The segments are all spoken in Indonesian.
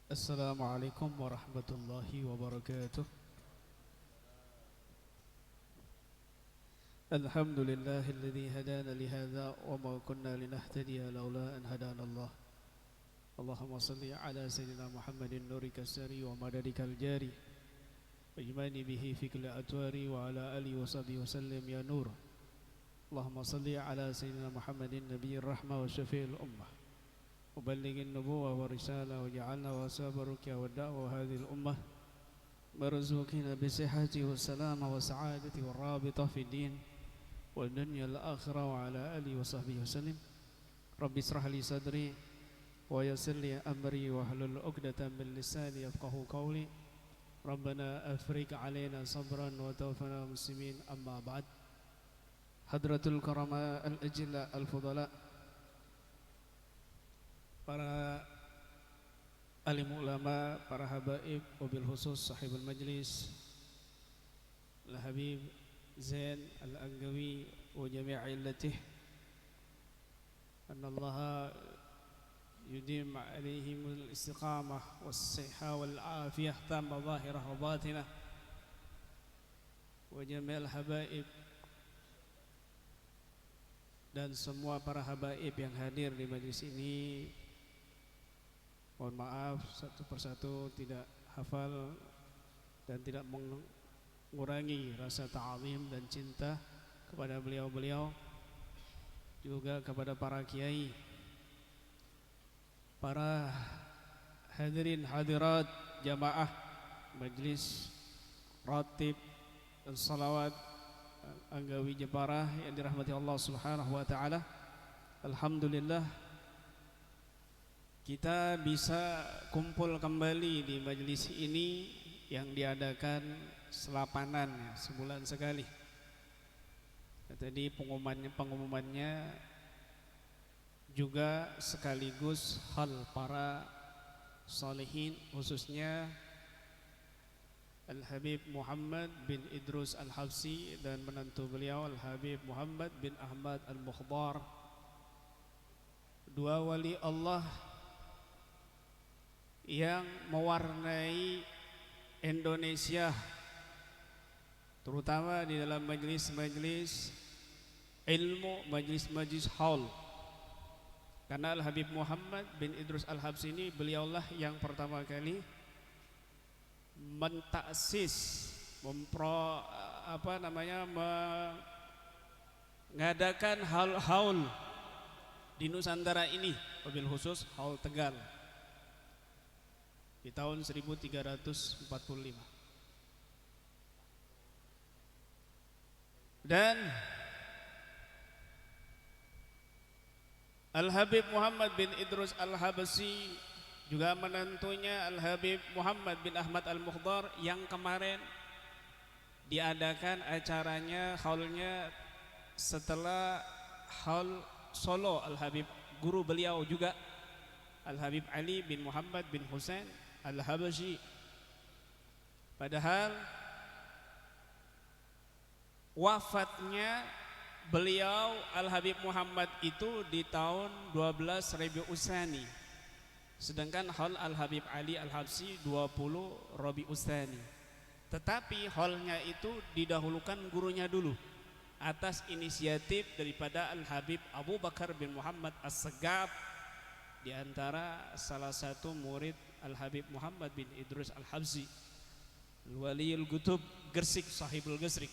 Assalamualaikum warahmatullahi wabarakatuh. Alhamdulillahilladzi hadana lihadza wa ma kunna linahtadiya laula an hadana Allah. Allahumma salli ala sayyidina Muhammadin nurika sari wa madadikal jari wa imani bihi fi kulli atwari wa ala alihi wa sahbihi wa sallim ya nur. Allahumma salli ala sayyidina Muhammadin nabiyyir rahmah wa syafi'il ummah مبلغ النبوة والرسالة وجعلنا وسابرك والدعوة هذه الأمة مرزوقنا بصحة والسلامة والسعادة والرابطة في الدين والدنيا الآخرة وعلى آله وصحبه وسلم. رب اشرح لي صدري ويسر لي أمري واحلل عقدة من لساني يفقهوا قولي. ربنا أفرج علينا صبرا وتوفنا مسلمين. أما بعد. حضرة الكرماء الأجلاء الفضلاء, para alim ulama, para habaib, wabil khusus sahibul majlis Al-Habib Zain Al-Anggawi wa jami'i illatih, annallaha yudim alaihimul istiqamah was-sihha wal-afiyah tamma zahirah wa batinah, wa jami'il habaib dan semua para habaib yang hadir di majlis ini. Mohon maaf satu persatu tidak hafal dan tidak mengurangi rasa ta'zim dan cinta kepada beliau-beliau, juga kepada para kiai, para hadirin hadirat jamaah majlis ratib dan salawat Anggawi Jepara yang dirahmati Allah Subhanahu wa taala. Alhamdulillah kita bisa kumpul kembali di majelis ini yang diadakan selapanan sebulan sekali. Tadi pengumumannya juga sekaligus hal para salihin, khususnya Al-Habib Muhammad bin Idrus Al-Habsi dan menantu beliau Al-Habib Muhammad bin Ahmad Al-Mukhdar, dua wali Allah yang mewarnai Indonesia, terutama di dalam majlis-majlis ilmu, majlis-majlis haul. Karena Al-Habib Muhammad bin Idrus Al-Habsi ini beliaulah yang pertama kali mentaksis, mengadakan haul di Nusantara ini, wabil khusus haul Tegal di tahun 1345. Dan Al-Habib Muhammad bin Idrus Al-Habsi juga menantunya Al-Habib Muhammad bin Ahmad Al-Mukhdar yang kemarin diadakan acaranya, haulnya setelah haul Solo Al-Habib, guru beliau juga Al-Habib Ali bin Muhammad bin Husain Al-Habsyi. Padahal wafatnya beliau Al-Habib Muhammad itu di tahun 12 Rabiul Tsani, sedangkan haul Al-Habib Ali Al-Habsyi 20 Rabiul Tsani. Tetapi haulnya itu didahulukan gurunya dulu atas inisiatif daripada Al-Habib Abu Bakar bin Muhammad As-Segaf, di antara salah satu murid Al-Habib Muhammad bin Idrus Al-Habsyi, Waliul Qutub Gresik, Sahibul Gresik.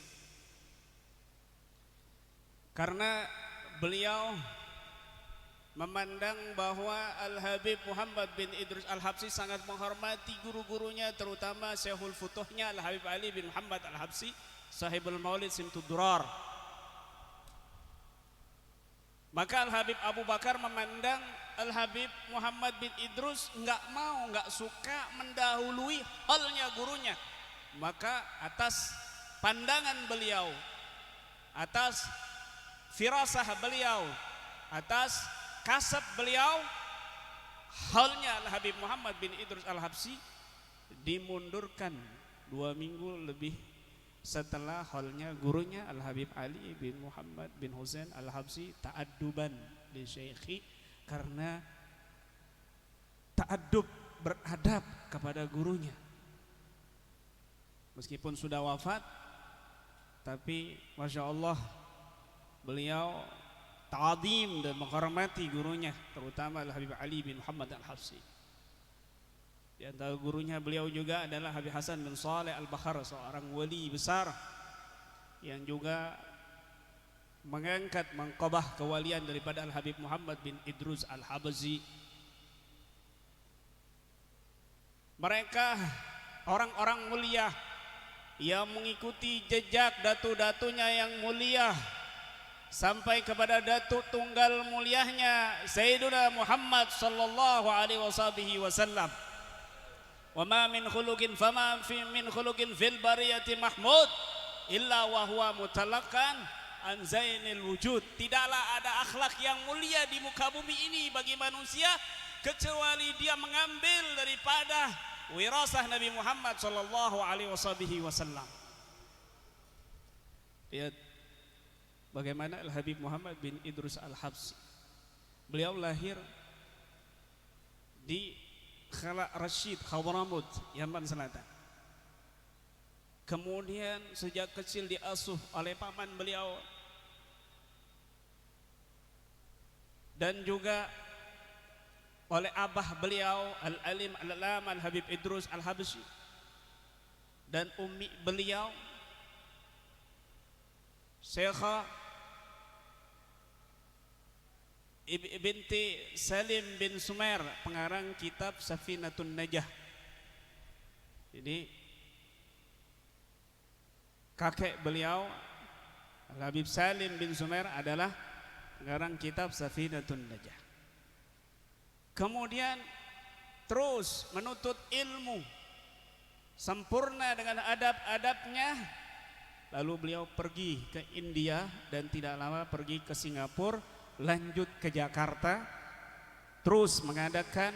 Karena beliau memandang bahwa Al-Habib Muhammad bin Idrus Al-Habsyi sangat menghormati guru-gurunya, terutama Syekhul Futuhnya Al-Habib Ali bin Muhammad Al-Habsyi, Sahibul Maulid Simtud Durar. Maka Al-Habib Abu Bakar memandang Al-Habib Muhammad bin Idrus nggak suka mendahului halnya gurunya. Maka atas pandangan beliau, atas firasah beliau, atas kasab beliau, halnya Al-Habib Muhammad bin Idrus Al-Habsyi dimundurkan 2 minggu lebih setelah halnya gurunya Al-Habib Ali bin Muhammad bin Husain Al-Habsyi, ta'adduban li syekhi, karena ta'addub beradab kepada gurunya. Meskipun sudah wafat, tapi Masya Allah beliau ta'zim dan menghormati gurunya, terutama Habib Ali bin Muhammad Al-Habsyi. Di antara gurunya beliau juga adalah Habib Hasan bin Saleh Al-Bakhar, seorang wali besar yang juga mengangkat mangkabah kewalian daripada Al-Habib Muhammad bin Idrus Al-Habsyi. Mereka orang-orang mulia yang mengikuti jejak datu-datunya yang mulia sampai kepada datuk tunggal mulianya Sayyiduna Muhammad sallallahu alaihi wasallam. Wa ma min khuluqin fama fi min khuluqin fil bariyati mahmud illa wa huwa mutalaqan an zainil wujud. Tidaklah ada akhlak yang mulia di muka bumi ini bagi manusia kecuali dia mengambil daripada wirasah Nabi Muhammad sallallahu alaihi wasallam. Lihat bagaimana Al-Habib Muhammad bin Idrus Al-Habsyi. Beliau lahir di Khala Rashid, Hadramut, Yaman Selatan. Kemudian sejak kecil diasuh oleh paman beliau dan juga oleh abah beliau Al-Alim Al-Alam Al-Habib Idrus Al-Habsyi, dan ummi beliau Syekha binti Salim bin Sumair, pengarang kitab Safinatun Najah. Jadi kakek beliau Al-Habib Salim bin Sumair adalah pengarang kitab Safinatun Najah. Kemudian terus menuntut ilmu sempurna dengan adab-adabnya. Lalu beliau pergi ke India dan tidak lama pergi ke Singapura, lanjut ke Jakarta, terus mengadakan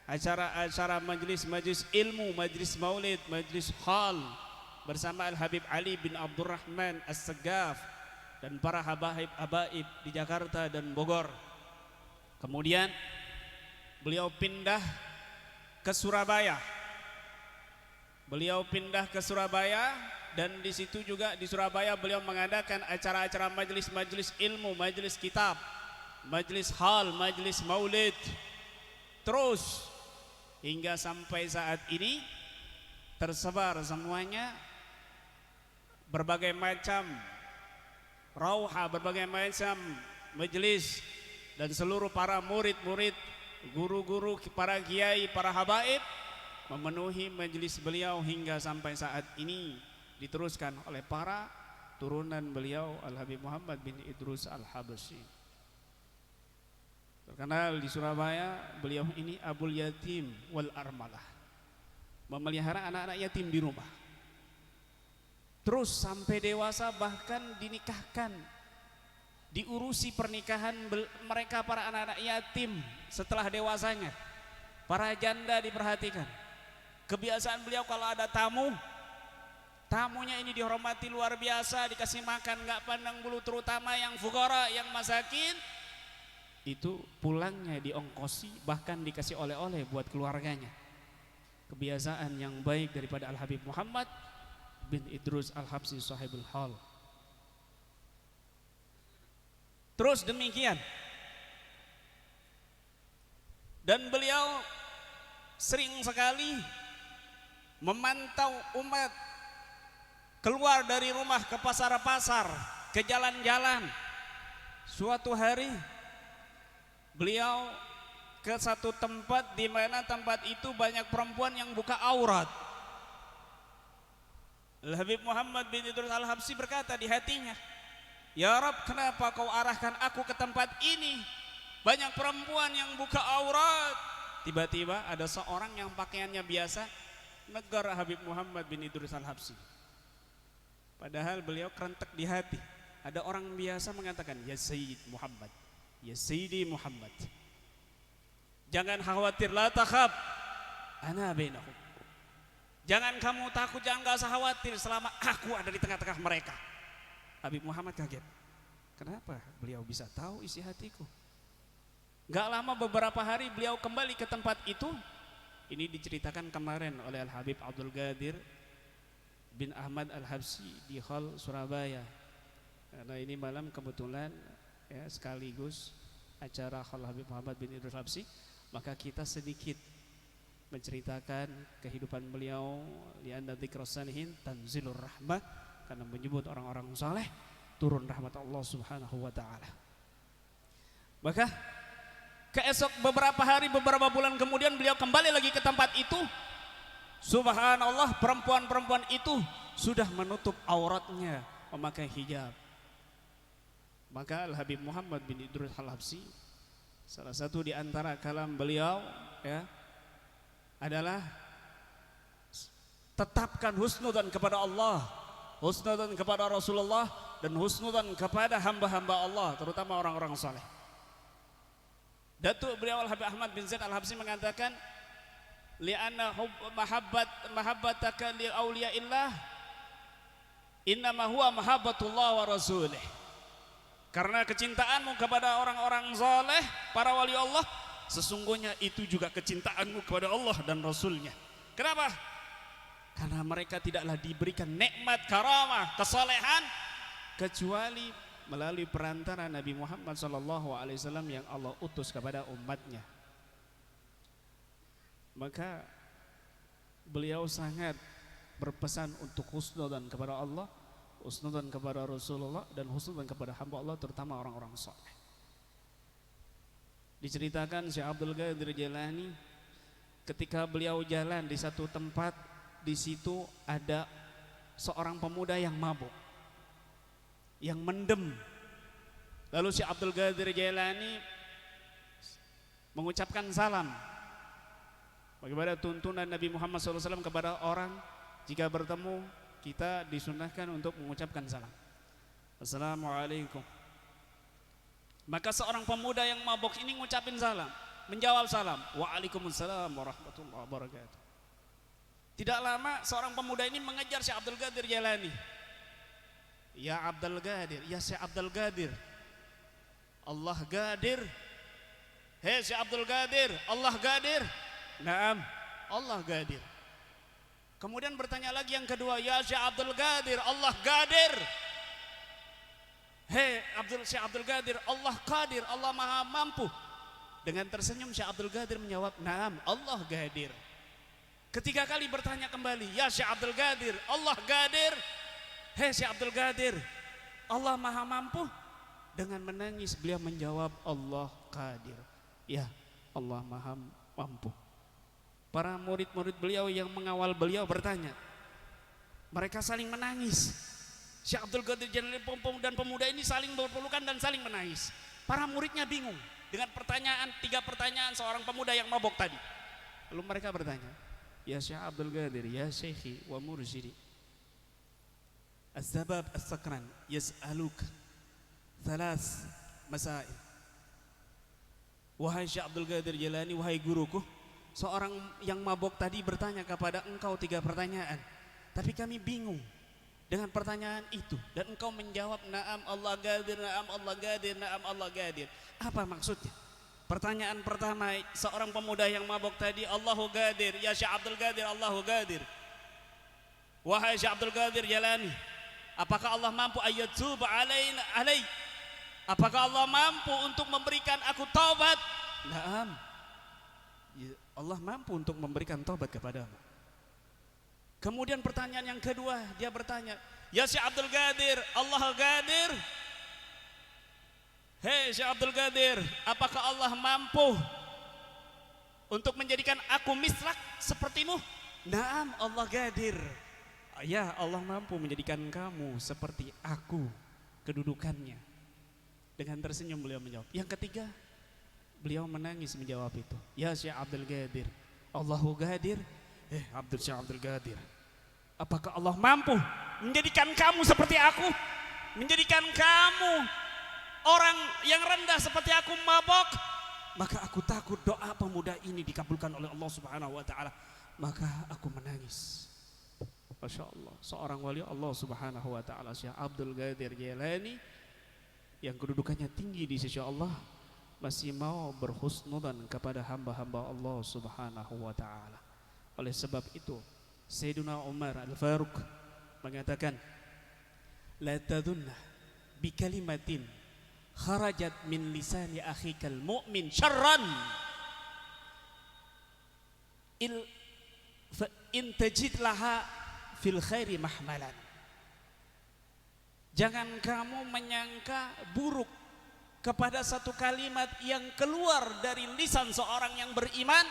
acara-acara majlis-majlis ilmu, majlis maulid, majlis hal bersama Al-Habib Ali bin Abdurrahman As-Segaf dan para habaib-habaib di Jakarta dan Bogor. Kemudian beliau pindah ke Surabaya. Dan di situ juga di Surabaya beliau mengadakan acara-acara majlis-majlis ilmu, majlis kitab, majlis hal, majlis maulid. Terus hingga sampai saat ini tersebar semuanya berbagai macam rauha, berbagai macam majlis, dan seluruh para murid-murid, guru-guru, para kiai, para habaib memenuhi majelis beliau hingga sampai saat ini diteruskan oleh para turunan beliau Al-Habib Muhammad bin Idrus Al-Habsyi. Terkenal di Surabaya beliau ini Abul Yatim wal Armalah, memelihara anak-anak yatim di rumah. Terus sampai dewasa bahkan dinikahkan, diurusi pernikahan mereka para anak-anak yatim setelah dewasanya. Para janda diperhatikan. Kebiasaan beliau kalau ada tamunya ini dihormati luar biasa, dikasih makan nggak pandang bulu, terutama yang fukara, yang masakin. Itu pulangnya diongkosi, bahkan dikasih oleh-oleh buat keluarganya. Kebiasaan yang baik daripada Al-Habib Muhammad bin Idrus Al-Habsyi sahibul hal. Terus demikian, dan beliau sering sekali memantau umat keluar dari rumah ke pasar-pasar, ke jalan-jalan. Suatu hari beliau ke satu tempat di mana tempat itu banyak perempuan yang buka aurat. Al-Habib Muhammad bin Idrus Al-Habsyi berkata di hatinya, "Ya Rabb, kenapa kau arahkan aku ke tempat ini? Banyak perempuan yang buka aurat." Tiba-tiba ada seorang yang pakaiannya biasa negar Habib Muhammad bin Idrus Al-Habsyi. Padahal beliau kerentek di hati. Ada orang biasa mengatakan, "Ya Sayyid Muhammad, ya Sayyidi Muhammad, jangan khawatir, la takhab, ana bainahum." Jangan kamu takut, jangan gak usah khawatir selama aku ada di tengah-tengah mereka. Habib Muhammad kaget. Kenapa beliau bisa tahu isi hatiku? Gak lama beberapa hari beliau kembali ke tempat itu. Ini diceritakan kemarin oleh Al-Habib Abdul Qadir bin Ahmad Al-Habsyi di Hall Surabaya. Karena ini malam kebetulan ya, sekaligus acara Hall Habib Muhammad bin Idrus Habsyi, maka kita sedikit menceritakan kehidupan beliau. Lianna dzikras salihin tanzilur rahmah, karena menyebut orang-orang saleh turun rahmat Allah Subhanahu wa taala. Maka keesok beberapa hari, beberapa bulan kemudian beliau kembali lagi ke tempat itu. Subhanallah, perempuan-perempuan itu sudah menutup auratnya, memakai hijab. Maka Al-Habib Muhammad bin Idrus Al-Habsyi, salah satu di antara kalam beliau ya, adalah tetapkan husnudzan kepada Allah, husnudzan kepada Rasulullah, dan husnudzan kepada hamba-hamba Allah, terutama orang-orang saleh. Datuk beliau Al-Habib Ahmad bin Zaid Al-Habsyi mengatakan, li'anna mahabbataka li awliyaillah innama huwa mahabbatullah wa rasulih. Karena kecintaanmu kepada orang-orang saleh, para wali Allah, sesungguhnya itu juga kecintaanmu kepada Allah dan Rasulnya. Kenapa? Karena mereka tidaklah diberikan nikmat karamah kesalehan kecuali melalui perantara Nabi Muhammad SAW yang Allah utus kepada umatnya. Maka beliau sangat berpesan untuk husnudzan kepada Allah, husnudzan kepada Rasulullah, dan husnudzan kepada hamba Allah, terutama orang-orang saleh. Diceritakan Syekh Abdul Qadir Jailani ketika beliau jalan di satu tempat, di situ ada seorang pemuda yang mabuk, yang mendem. Lalu Syekh Abdul Qadir Jailani mengucapkan salam, bagaimana tuntunan Nabi Muhammad SAW kepada orang, jika bertemu kita disunahkan untuk mengucapkan salam, Assalamualaikum. Maka seorang pemuda yang mabuk ini ngucapin salam, menjawab salam, Waalaikumsalam warahmatullahi wabarakatuh. Tidak lama seorang pemuda ini mengejar Syekh Abdul Qadir Jailani. Ya Abdul Qadir, ya Syekh Abdul Qadir, Allah Qadir. Hei Syekh Abdul Qadir, Allah Qadir. Naam, Allah Qadir. Kemudian bertanya lagi yang kedua, ya Syekh Abdul Qadir, Allah Qadir. Hei Syekh Abdul Qadir, Allah Qadir, Allah Maha Mampu. Dengan tersenyum Syekh Abdul Qadir menjawab, naam, Allah Qadir. Ketiga kali bertanya kembali, ya Syekh Abdul Qadir, Allah Qadir. Hei Syekh Abdul Qadir, Allah Maha Mampu. Dengan menangis beliau menjawab, Allah Qadir. Ya, Allah Maha Mampu. Para murid-murid beliau yang mengawal beliau bertanya, mereka saling menangis. Syekh Abdul Qadir Jailani dan pemuda ini saling berpelukan dan saling menangis. Para muridnya bingung dengan tiga pertanyaan seorang pemuda yang mabok tadi. Lalu mereka bertanya, ya Syekh Abdul Qadir, ya Syekhi wa mursyidi, az-zabab as-sakran yas'aluk thalas masail. Wahai Syekh Abdul Qadir Jailani, wahai guruku, seorang yang mabok tadi bertanya kepada engkau 3 pertanyaan, tapi kami bingung dengan pertanyaan itu, dan engkau menjawab na'am Allah Qadir, na'am Allah Qadir, na'am Allah Qadir. Apa maksudnya? Pertanyaan pertama seorang pemuda yang mabok tadi, Allahu Qadir, ya Syekh Abdul Qadir, Allahu Qadir. Wahai Syekh Abdul Qadir Jailani, apakah Allah mampu ayyatub alai? Apakah Allah mampu untuk memberikan aku taubat? Na'am, ya, Allah mampu untuk memberikan taubat kepadamu. Kemudian pertanyaan yang kedua, dia bertanya, ya Syekh Abdul Qadir, Allah Qadir. Hei Syekh Abdul Qadir, apakah Allah mampu untuk menjadikan aku mislak sepertimu? Naam, Allah Qadir. Ya, Allah mampu menjadikan kamu seperti aku kedudukannya. Dengan tersenyum beliau menjawab. Yang ketiga, beliau menangis menjawab itu. Ya Syekh Abdul Qadir, Allahu Qadir. Syekh Abdul Qadir, apakah Allah mampu menjadikan kamu seperti aku? Menjadikan kamu orang yang rendah seperti aku mabok? Maka aku takut doa pemuda ini dikabulkan oleh Allah Subhanahu wa taala. Maka aku menangis. Masya Allah, seorang wali Allah Subhanahu wa taala, Syekh Abdul Qadir Jailani, yang kedudukannya tinggi di sisi Allah, masih mau berhusnudzan kepada hamba-hamba Allah Subhanahu wa taala. Oleh sebab itu Sayyidina Umar Al-Faruq mengatakan, la tadunna bi kalimatin kharajat min lisani akhikal mu'min syarran fa in tajid laha fil khairi mahmalan. Jangan kamu menyangka buruk kepada satu kalimat yang keluar dari lisan seorang yang beriman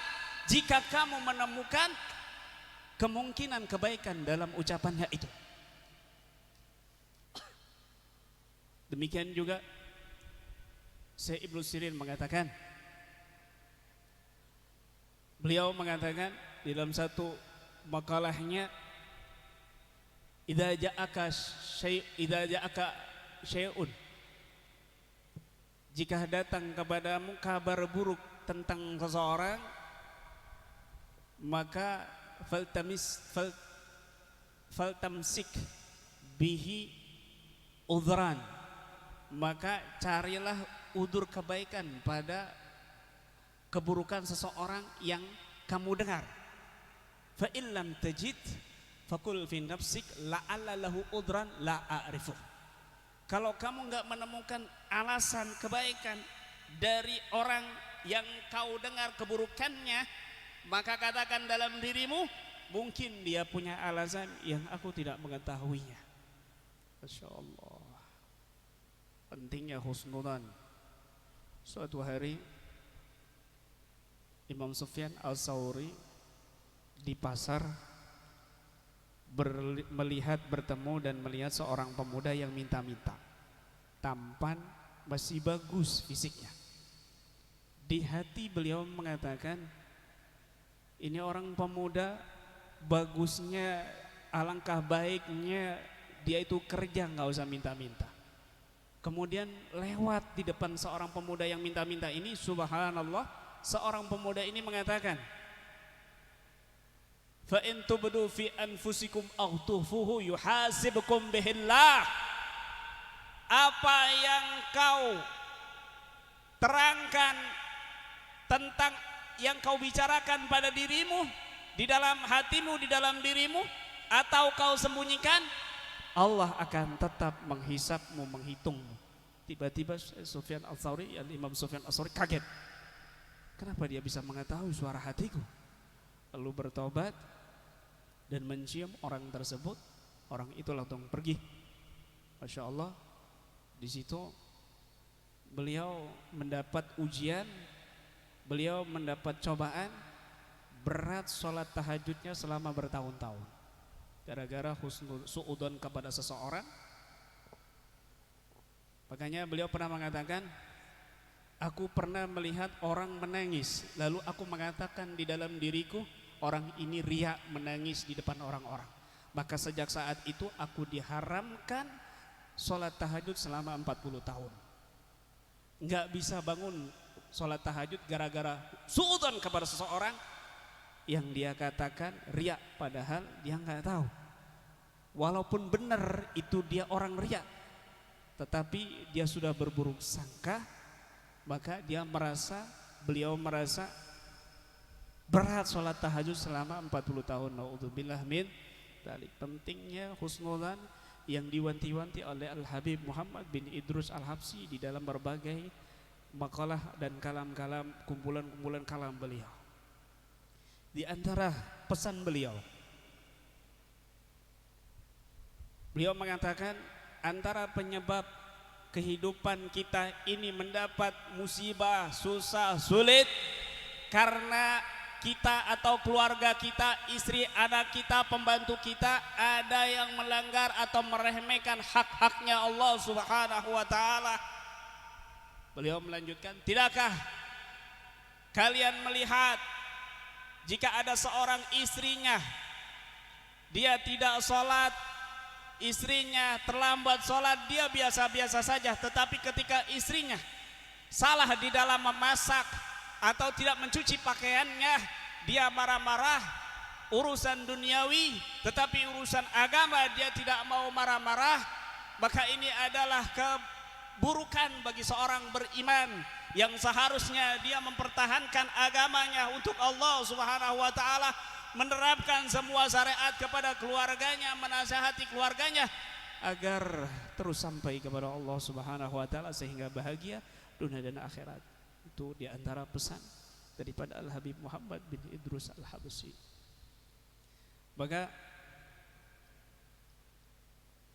jika kamu menemukan kemungkinan kebaikan dalam ucapannya itu. Demikian juga Syekh Ibnu Sirin mengatakan, beliau mengatakan di dalam satu makalahnya, idza ja'aka syai'un, jika datang kepadamu kabar buruk tentang seseorang, maka faltamsik bihi udhran, maka carilah udur kebaikan pada keburukan seseorang yang kamu dengar. Fa illam tajid fakul fi nafsik la'alla lahu udran la a'rifu. Kalau kamu enggak menemukan alasan kebaikan dari orang yang kau dengar keburukannya, maka katakan dalam dirimu, mungkin dia punya alasan yang aku tidak mengetahuinya. Masya Allah, pentingnya husnudzan. Suatu hari Imam Sufyan Al-Tsauri di pasar bertemu dan melihat seorang pemuda yang minta-minta, tampan, masih bagus fisiknya. Di hati beliau mengatakan, ini orang pemuda bagusnya, alangkah baiknya dia itu kerja, nggak usah minta-minta. Kemudian lewat di depan seorang pemuda yang minta-minta ini, subhanallah, seorang pemuda ini mengatakan, fa in tubdu fi anfusikum aw tukhfuhu yuhasibukum bihillah. Apa yang kau terangkan tentang yang kau bicarakan pada dirimu, di dalam hatimu, di dalam dirimu, atau kau sembunyikan, Allah akan tetap menghisapmu, menghitungmu. Tiba-tiba Sufyan Al-Tsauri, Imam Sufyan Al-Tsauri kaget. Kenapa dia bisa mengetahui suara hatiku? Lalu bertobat dan mencium orang tersebut. Orang itu langsung pergi. Masya Allah, di situ beliau mendapat ujian, beliau mendapat cobaan berat, sholat tahajudnya selama bertahun-tahun gara-gara su'udon kepada seseorang. Makanya beliau pernah mengatakan, aku pernah melihat orang menangis, lalu aku mengatakan di dalam diriku, orang ini riya menangis di depan orang-orang. Maka sejak saat itu aku diharamkan sholat tahajud selama 40 tahun. Nggak bisa bangun sholat tahajud gara-gara su'udon kepada seseorang yang dia katakan riya, padahal dia nggak tahu. Walaupun benar itu dia orang riya, tetapi dia sudah berburuk sangka, maka beliau merasa berat sholat tahajud selama 40 tahun. Naudzubillah min dzalik. Pentingnya husnudzan yang diwanti-wanti oleh Al-Habib Muhammad bin Idrus Al-Habsyi di dalam berbagai makalah dan kalam-kalam, kumpulan-kumpulan kalam beliau. Di antara pesan beliau mengatakan, antara penyebab kehidupan kita ini mendapat musibah, susah, sulit, karena kita atau keluarga kita, istri, anak kita, pembantu kita, ada yang melanggar atau meremehkan hak-haknya Allah Subhanahu wa ta'ala. Beliau melanjutkan, tidakkah kalian melihat jika ada seorang istrinya, dia tidak sholat, istrinya terlambat sholat, dia biasa-biasa saja, tetapi ketika istrinya salah di dalam memasak atau tidak mencuci pakaiannya, dia marah-marah. Urusan duniawi, tetapi urusan agama dia tidak mau marah-marah. Maka ini adalah keburukan bagi seorang beriman. yang seharusnya dia mempertahankan agamanya untuk Allah Subhanahu wa taala, menerapkan semua syariat kepada keluarganya, menasihati keluarganya agar terus sampai kepada Allah Subhanahu wa taala sehingga bahagia dunia dan akhirat. Itu di antara pesan daripada Al-Habib Muhammad bin Idrus Al-Habsyi. Maka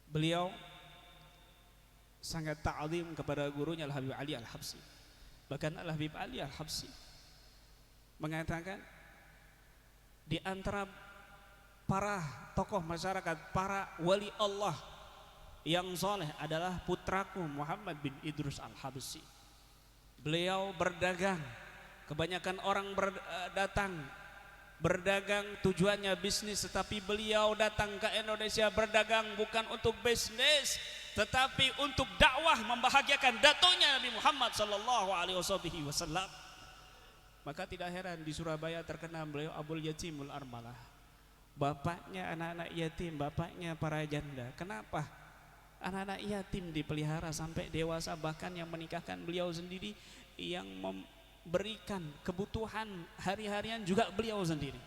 beliau sangat ta'zim kepada gurunya Al-Habib Ali Al-Habsyi. Bahkan Al-Habib Ali Al-Habsyi mengatakan di antara para tokoh masyarakat, para wali Allah yang soleh adalah putraku Muhammad bin Idrus Al-Habsyi. Beliau berdagang, kebanyakan orang datang berdagang tujuannya bisnis, tetapi beliau datang ke Indonesia berdagang bukan untuk bisnis tetapi untuk dakwah, membahagiakan datunya Nabi Muhammad sallallahu alaihi wasallam. Maka tidak heran di Surabaya terkenal beliau Abul Yatimul Armalah. Bapaknya anak-anak yatim, bapaknya para janda. Kenapa? Anak-anak yatim dipelihara sampai dewasa, bahkan yang menikahkan beliau sendiri, yang memberikan kebutuhan hari-harian juga beliau sendiri.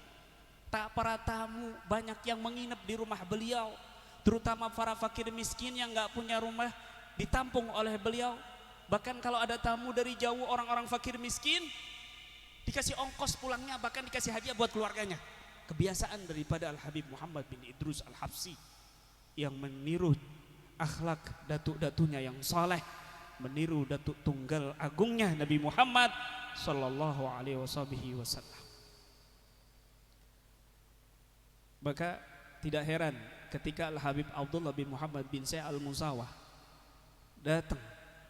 Tak para tamu banyak yang menginap di rumah beliau, terutama para fakir miskin yang nggak punya rumah ditampung oleh beliau. Bahkan kalau ada tamu dari jauh, orang-orang fakir miskin dikasih ongkos pulangnya, bahkan dikasih hadiah buat keluarganya. Kebiasaan daripada Al-Habib Muhammad bin Idrus Al-Habsyi yang meniru akhlak datuk-datunya yang saleh, meniru datuk tunggal agungnya Nabi Muhammad sallallahu alaihi wasallam. Maka tidak heran ketika Al-Habib Abdullah bin Muhammad bin Syekh Al-Musawah datang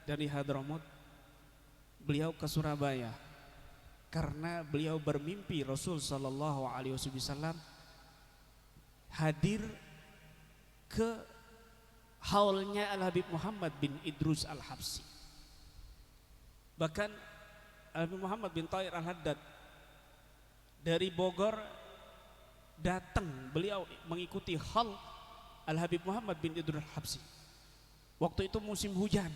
dari Hadramaut, beliau ke Surabaya karena beliau bermimpi Rasul sallallahu alaihi wasallam hadir ke haulnya Al-Habib Muhammad bin Idrus Al-Habsyi. Bahkan Al-Habib Muhammad bin Thair Al-Haddad dari Bogor datang, beliau mengikuti haul Al-Habib Muhammad bin Idrus Al-Habsyi. Waktu itu musim hujan,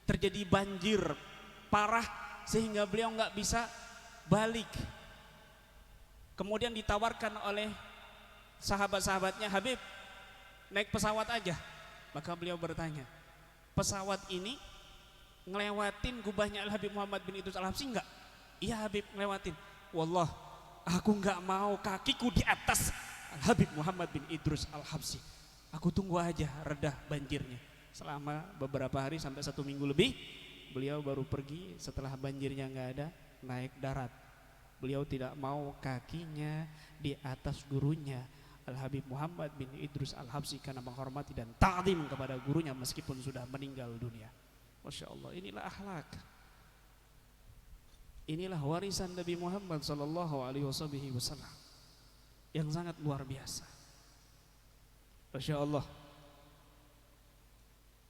terjadi banjir parah sehingga beliau nggak bisa balik. Kemudian ditawarkan oleh sahabat-sahabatnya, Habib naik pesawat aja. Maka beliau bertanya, pesawat ini ngelewatin gubahnya Al-Habib Muhammad bin Idrus Al-Habsyi enggak? Iya Habib, ngelewatin. Wallah, aku enggak mau kakiku di atas Al-Habib Muhammad bin Idrus Al-Habsyi. Aku tunggu aja reda banjirnya. Selama beberapa hari sampai 1 minggu lebih, beliau baru pergi setelah banjirnya enggak ada, naik darat. Beliau tidak mau kakinya di atas gurunya Al-Habib Muhammad bin Idrus Al-Habsyi karena menghormati dan ta'zim kepada gurunya meskipun sudah meninggal dunia. Masya Allah, inilah akhlak, inilah warisan Nabi Muhammad sallallahu alaihi wasallam yang sangat luar biasa. Masya Allah.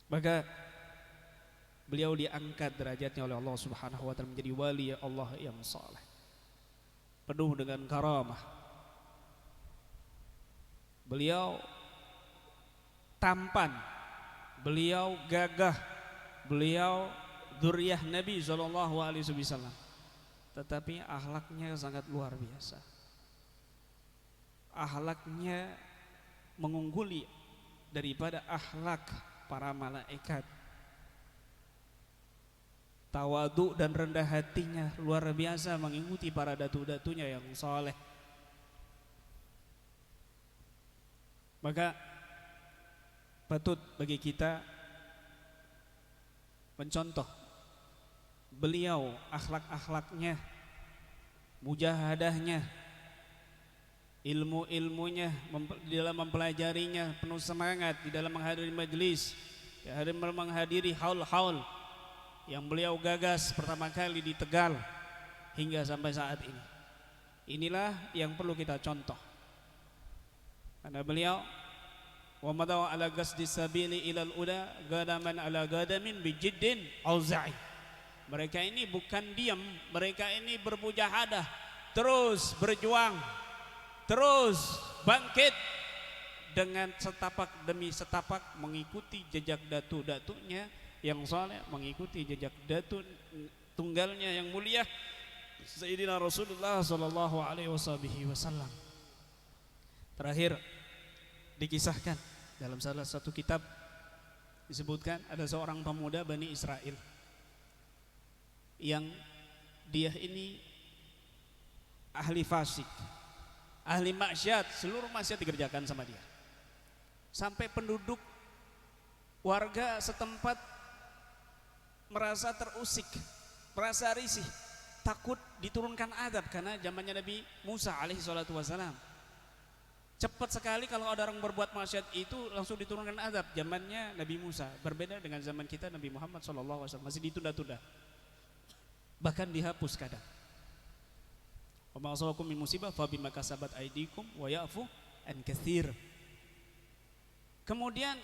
Maka beliau diangkat derajatnya oleh Allah Subhanahu wa taala menjadi wali Allah yang saleh, penuh dengan karamah. Beliau tampan, beliau gagah, beliau dzurriyyah Nabi sallallahu alaihi wasallam. Tetapi akhlaknya sangat luar biasa. Akhlaknya mengungguli daripada akhlak para malaikat. Tawadu dan rendah hatinya luar biasa mengikuti para datu-datunya yang saleh. Maka patut bagi kita mencontoh beliau, akhlak-akhlaknya, mujahadahnya, ilmu-ilmunya di dalam mempelajarinya, penuh semangat di dalam menghadiri majelis, menghadiri haul-haul yang beliau gagas pertama kali di Tegal hingga sampai saat ini. Inilah yang perlu kita contoh. Karena beliau wa madaw ala qasdi sabili ilal ula gadaman ala gadamin bijiddin auza'i. Mereka ini bukan diam, mereka ini bermujahadah, terus berjuang, terus bangkit dengan setapak demi setapak mengikuti jejak datu-datunya yang saleh, mengikuti jejak datu tunggalnya yang mulia Sayyidina Rasulullah sallallahu alaihi wasallam. Terakhir dikisahkan dalam salah satu kitab disebutkan ada seorang pemuda Bani Israel yang dia ini ahli fasik, ahli maksiat, seluruh maksiat dikerjakan sama dia. Sampai penduduk warga setempat merasa terusik, merasa risih, takut diturunkan azab karena zamannya Nabi Musa alaihi salatu wasalam. Cepat sekali kalau ada orang berbuat maksiat itu langsung diturunkan azab. Zamannya Nabi Musa berbeda dengan zaman kita Nabi Muhammad SAW, masih ditunda-tunda, bahkan dihapus kadang. Wa ma asabakum min musibah fa bima kasabat aydikum wa ya'fu an katsir. Kemudian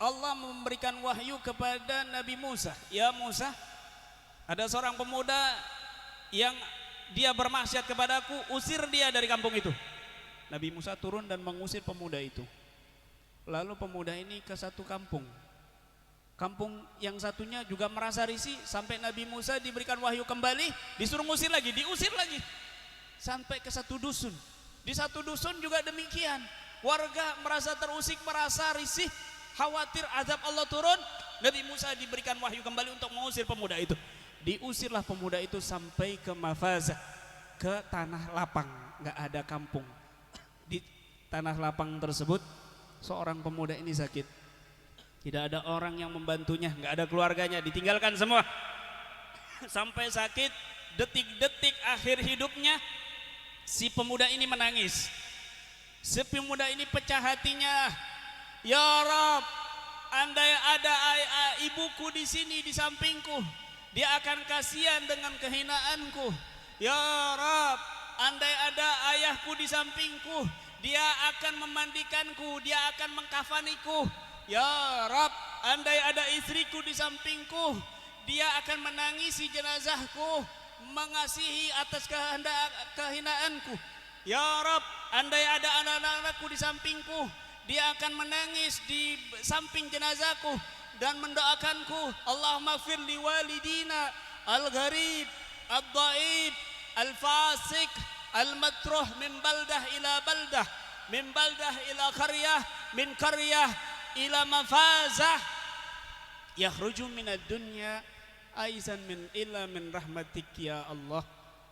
Allah memberikan wahyu kepada Nabi Musa, ya Musa, ada seorang pemuda yang dia bermaksiat kepadaku, usir dia dari kampung itu. Nabi Musa turun dan mengusir pemuda itu. Lalu pemuda ini ke satu kampung. Kampung yang satunya juga merasa risih, sampai Nabi Musa diberikan wahyu kembali, disuruh ngusir lagi, diusir lagi. Sampai ke satu dusun. Di satu dusun juga demikian. Warga merasa terusik, merasa risih, khawatir azab Allah turun. Nabi Musa diberikan wahyu kembali untuk mengusir pemuda itu. Diusirlah pemuda itu sampai ke Mafazah, ke tanah lapang, nggak ada kampung. Di tanah lapang tersebut seorang pemuda ini sakit, tidak ada orang yang membantunya, nggak ada keluarganya, ditinggalkan semua. Sampai sakit, detik-detik akhir hidupnya si pemuda ini menangis. Si pemuda ini pecah hatinya, ya Rabb, andai ada ibuku di sini di sampingku, dia akan kasihan dengan kehinaanku. Ya Rabb, andai ada ayahku di sampingku, dia akan memandikanku, dia akan mengkafaniku. Ya Rabb, andai ada istriku di sampingku, dia akan menangisi jenazahku, mengasihi atas kehinaanku. Ya Rabb, andai ada anak-anakku di sampingku, dia akan menangis di samping jenazahku dan mendoakanku. Allahumma fir li walidina al-gharib, ad-dhaif, al-fasik, al-matruh min baldah ila baldah, min baldah ila qaryah, min qaryah ila mafazah, yakhruju minad dunya aizan min illa min rahmatik ya Allah.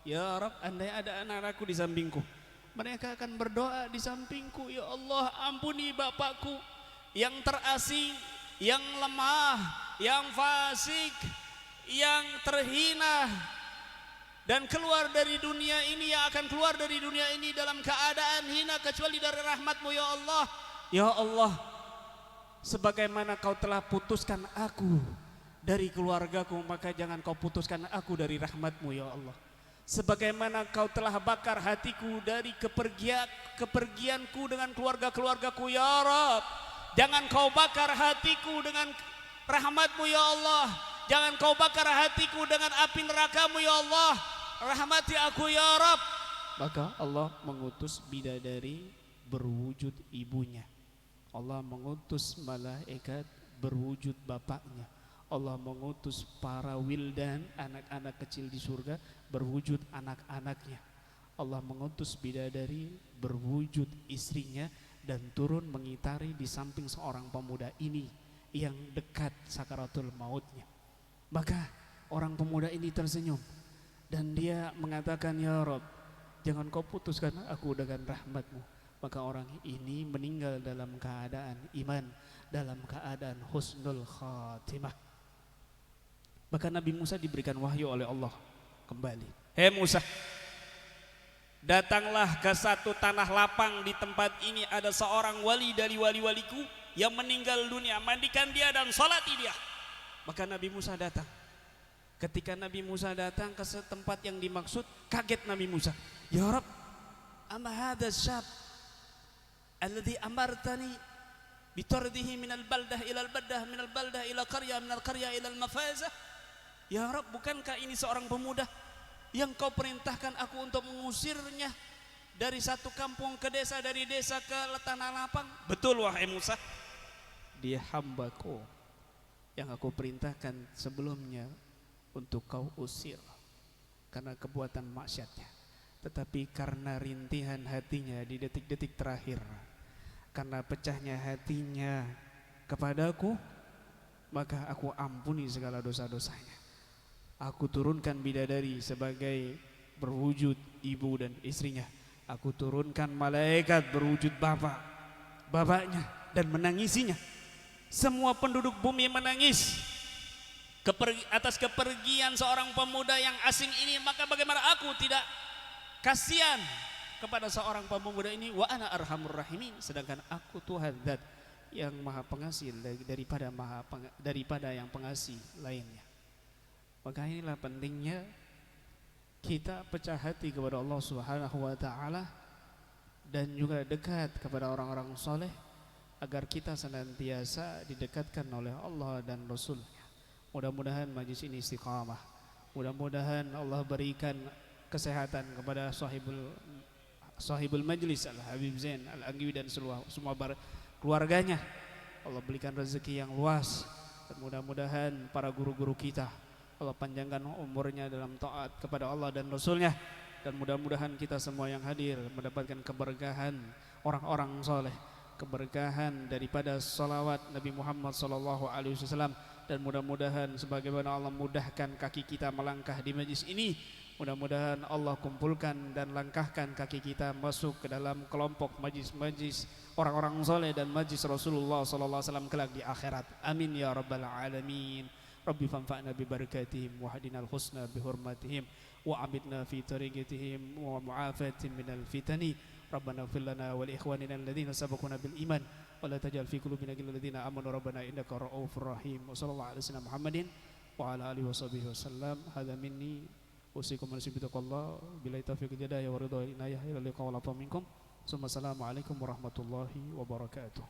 Ya Rabb, andai ada anak-anakku di sampingku, mereka akan berdoa di sampingku, ya Allah, ampuni bapakku yang terasing, yang lemah, yang fasik, yang terhina, dan keluar dari dunia ini, yang akan keluar dari dunia ini dalam keadaan hina kecuali dari rahmat-Mu ya Allah. Ya Allah, sebagaimana Kau telah putuskan aku dari keluargaku, maka jangan Kau putuskan aku dari rahmat-Mu ya Allah. Sebagaimana Kau telah bakar hatiku dari kepergianku dengan keluarga-keluargaku ya Rabb, jangan Kau bakar hatiku dengan rahmat-Mu ya Allah. Jangan Kau bakar hatiku dengan api neraka-Mu ya Allah. Rahmati aku ya Rabb. Maka Allah mengutus bidadari berwujud ibunya. Allah mengutus malaikat berwujud bapaknya. Allah mengutus para wildan, anak-anak kecil di surga berwujud anak-anaknya. Allah mengutus bidadari berwujud istrinya dan turun mengitari di samping seorang pemuda ini yang dekat sakaratul mautnya. Maka orang pemuda ini tersenyum dan dia mengatakan, ya Rabb, jangan Kau putuskan aku dengan rahmat-Mu. Maka orang ini meninggal dalam keadaan iman, dalam keadaan husnul khatimah. Maka Nabi Musa diberikan wahyu oleh Allah kembali. Hei Musa, datanglah ke satu tanah lapang, di tempat ini ada seorang wali dari wali-waliku yang meninggal dunia, mandikan dia dan salati dia. Maka Nabi Musa datang. Ketika Nabi Musa datang ke tempat yang dimaksud, kaget Nabi Musa. Ya Rabb, amma hadha syab alladhi amartani bitardihi minal baldah ilal baldah, minal baldah ila qaryah, minal qaryah ilal mafazah. Ya Rabb, bukankah ini seorang pemuda yang Kau perintahkan aku untuk mengusirnya dari satu kampung ke desa, dari desa ke tanah lapang? Betul wahai Musa, dia hamba-Ku yang aku perintahkan sebelumnya untuk kau usir karena kebuatan maksiatnya, tetapi karena rintihan hatinya di detik-detik terakhir, karena pecahnya hatinya kepadaku, maka aku ampuni segala dosa-dosanya. Aku turunkan bidadari sebagai berwujud ibu dan istrinya. Aku turunkan malaikat berwujud bapaknya dan menangisinya. Semua penduduk bumi menangis atas kepergian seorang pemuda yang asing ini. Maka bagaimana aku tidak kasihan kepada seorang pemuda ini? Wa ana arhamur rahimin, sedangkan aku Tuhan zat yang maha pengasih daripada yang pengasih lainnya. Maka inilah pentingnya kita pecah hati kepada Allah Subhanahu wa taala dan juga dekat kepada orang-orang soleh, agar kita senantiasa didekatkan oleh Allah dan Rasulnya. Mudah-mudahan majlis ini istiqamah. Mudah-mudahan Allah berikan kesehatan kepada sahibul majlis Al-Habib Zain Al-Anggi dan semua keluarganya. Allah berikan rezeki yang luas, dan mudah-mudahan para guru-guru kita Allah panjangkan umurnya dalam taat kepada Allah dan Rasulnya, dan mudah-mudahan kita semua yang hadir mendapatkan keberkahan orang-orang soleh, keberkahan daripada salawat Nabi Muhammad SAW, dan mudah-mudahan sebagaimana Allah mudahkan kaki kita melangkah di majlis ini, mudah-mudahan Allah kumpulkan dan langkahkan kaki kita masuk ke dalam kelompok majlis-majlis orang-orang soleh dan majlis Rasulullah SAW kelak di akhirat. Amin ya rabbal alamin. Rabbi fanfa'na bi barakatihim wa hadinal husna bi hurmatihim wa abidna fi tariqatihim wa mu'afatin minal fitani. Rabbana ighfir lana wa li ikhwanina alladhina sabaquna bil iman wa la taj'al fi qulubina ghillan lil ladzina amanu rabbana innaka ra'ufur rahim. Wa sallallahu alaihi wasallam Muhammadin wa ala alihi washabihi wasallam. Hadza minni usikum wa nasibi taqallah billahi taufiq hidayah wa ridha inayah ila liqa wa la minkum. Assalamualaikum warahmatullahi wabarakatuh.